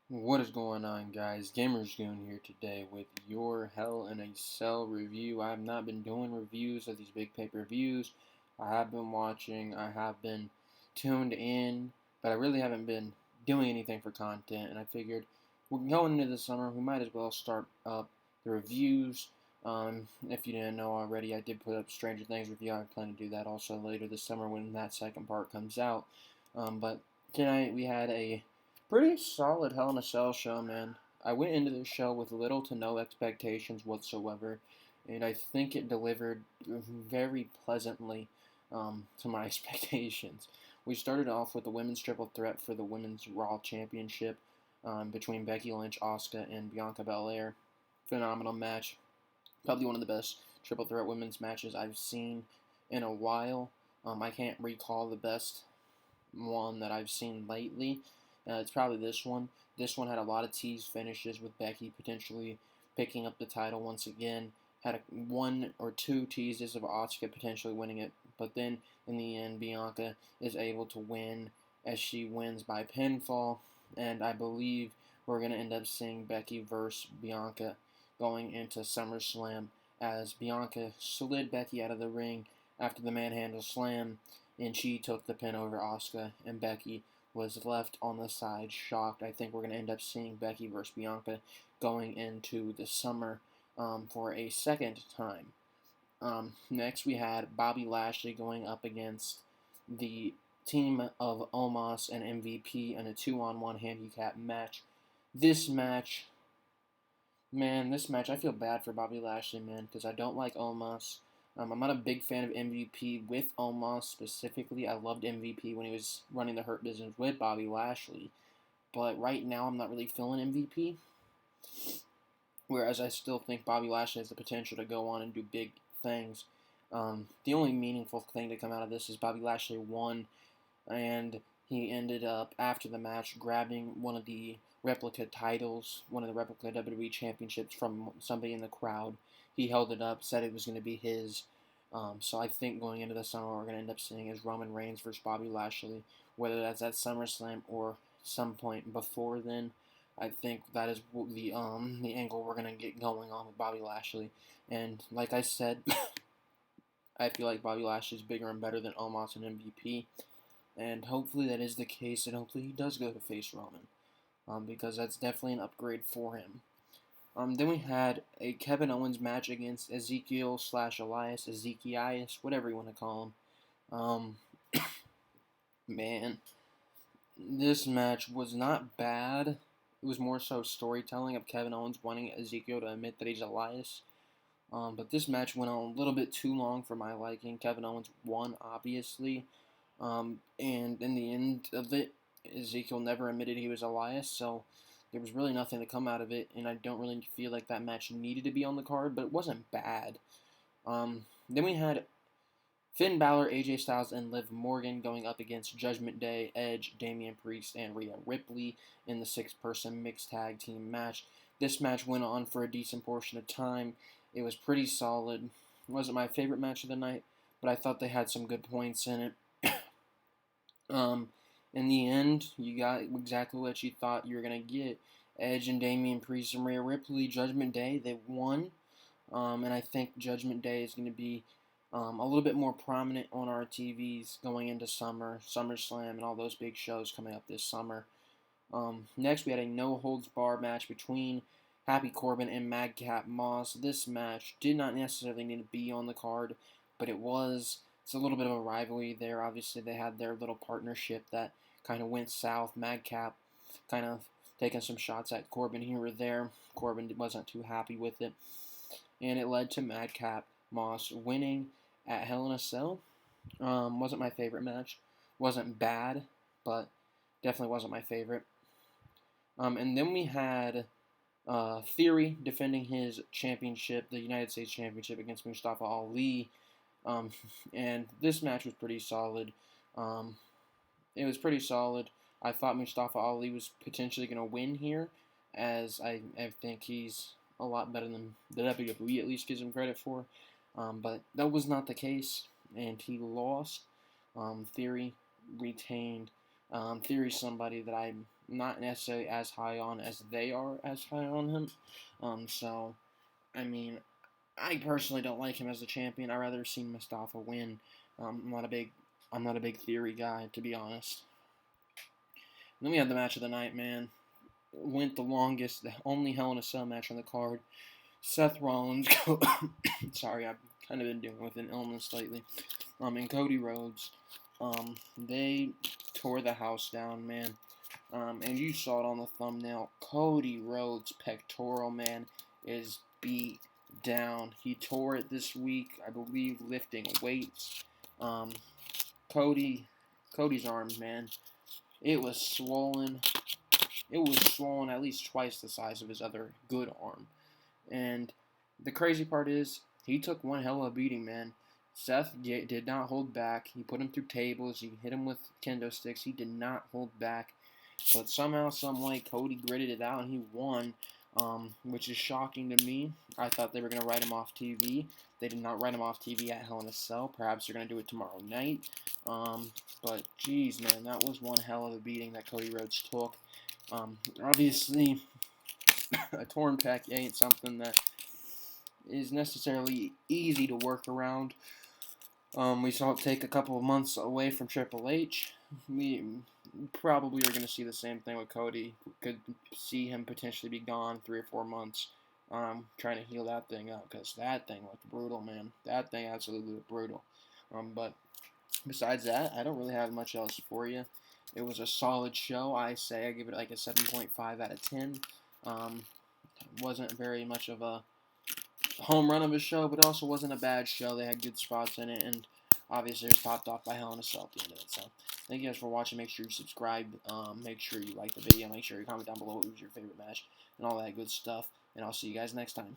What is going on, guys? Gamersgoon here today with your Hell in a Cell review. I have not been doing reviews of these big pay-per-views. I have been watching, I have been tuned in, but I really haven't been doing anything for content. And I figured we're going into the summer, we might as well start up the reviews. If you didn't know already, I did put up Stranger Things review. I plan to do that also later this summer when that second part comes out. But tonight we had a pretty solid Hell in a Cell show, man. I went into this show with little to no expectations whatsoever, and I think it delivered very pleasantly to my expectations. We started off with the women's triple threat for the Women's Raw Championship between Becky Lynch, Asuka, and Bianca Belair. Phenomenal match. Probably one of the best triple threat women's matches I've seen in a while. I can't recall the best one that I've seen lately. It's probably this one. This one had a lot of tease finishes with Becky potentially picking up the title once again. Had one or two teases of Asuka potentially winning it, but then in the end, Bianca is able to win as she wins by pinfall. And I believe we're going to end up seeing Becky versus Bianca going into SummerSlam as Bianca slid Becky out of the ring after the manhandle slam, and she took the pin over Asuka, and Becky was left on the side shocked. I think we're going to end up seeing Becky versus Bianca going into the summer for a second time. Next, we had Bobby Lashley going up against the team of Omos and MVP in a 2-on-1 handicap match. This match, I feel bad for Bobby Lashley, man, because I don't like Omos. I'm not a big fan of MVP with Omos specifically. I loved MVP when he was running the Hurt Business with Bobby Lashley. But right now, I'm not really feeling MVP. Whereas I still think Bobby Lashley has the potential to go on and do big things. The only meaningful thing to come out of this is Bobby Lashley won, and he ended up, after the match, grabbing one of the replica titles, one of the replica WWE championships from somebody in the crowd. He held it up, said it was going to be his. So I think going into the summer, what we're going to end up seeing is Roman Reigns versus Bobby Lashley, whether that's at SummerSlam or some point before then. I think that is the angle we're going to get going on with Bobby Lashley. And like I said, I feel like Bobby Lashley is bigger and better than Omos and MVP. And hopefully that is the case, and hopefully he does go to face Roman, because that's definitely an upgrade for him. Then we had a Kevin Owens match against Ezekiel / Elias, Ezekias, whatever you want to call him. Man, this match was not bad. It was more so storytelling of Kevin Owens wanting Ezekiel to admit that he's Elias. But this match went on a little bit too long for my liking. Kevin Owens won, obviously. And in the end of it, Ezekiel never admitted he was Elias, so there was really nothing to come out of it, and I don't really feel like that match needed to be on the card, but it wasn't bad. Then we had Finn Balor, AJ Styles, and Liv Morgan going up against Judgment Day, Edge, Damian Priest, and Rhea Ripley in the 6-person mixed tag team match. This match went on for a decent portion of time. It was pretty solid. It wasn't my favorite match of the night, but I thought they had some good points in it. In the end, you got exactly what you thought you were going to get. Edge and Damian Priest and Rhea Ripley, Judgment Day, they won. And I think Judgment Day is going to be a little bit more prominent on our TVs going into summer, SummerSlam, and all those big shows coming up this summer. Next, we had a no-holds-barred match between Happy Corbin and Madcap Moss. This match did not necessarily need to be on the card, but it's a little bit of a rivalry there. Obviously, they had their little partnership that kind of went south. Madcap kind of taking some shots at Corbin here or there. Corbin wasn't too happy with it, and it led to Madcap Moss winning at Hell in a Cell. Wasn't my favorite match. Wasn't bad, but definitely wasn't my favorite. And then we had Theory defending his championship, the United States Championship, against Mustafa Ali. And this match was pretty solid. It was pretty solid. I thought Mustafa Ali was potentially going to win here, as I think he's a lot better than the WWE at least gives him credit for. But that was not the case, and he lost. Theory retained. Theory's somebody that I'm not necessarily as high on as they are as high on him. So I mean, I personally don't like him as a champion. I'd rather see Mustafa win. I'm not a big theory guy, to be honest. Then we had the match of the night, man. Went the longest, the only Hell in a Cell match on the card. Seth Rollins, sorry, I've kind of been dealing with an illness lately. And Cody Rhodes, they tore the house down, man. And you saw it on the thumbnail. Cody Rhodes' pectoral, man, is beat down. He tore it this week, I believe, lifting weights. Cody's arm, man, it was swollen. It was swollen at least twice the size of his other good arm. And the crazy part is, he took one hell of a beating, man. Seth did not hold back. He put him through tables. He hit him with kendo sticks. He did not hold back. But somehow, some way, Cody gritted it out and he won, which is shocking to me. I thought they were going to write him off TV. They did not write him off TV at Hell in a Cell. Perhaps they're going to do it tomorrow night. But, geez, man, that was one hell of a beating that Cody Rhodes took. Obviously, a torn pec ain't something that is necessarily easy to work around. We saw it take a couple of months away from Triple H. We probably are going to see the same thing with Cody. Could see him potentially be gone 3 or 4 months, trying to heal that thing up, because that thing looked brutal, man. That thing absolutely looked brutal. But besides that, I don't really have much else for you. It was a solid show, I say. I give it like a 7.5 out of 10. Wasn't very much of a home run of a show, but also wasn't a bad show. They had good spots in it, and obviously it was topped off by Hell in a Cell at the end of it. So thank you guys for watching. Make sure you subscribe. Make sure you like the video. Make sure you comment down below what was your favorite match and all that good stuff. And I'll see you guys next time.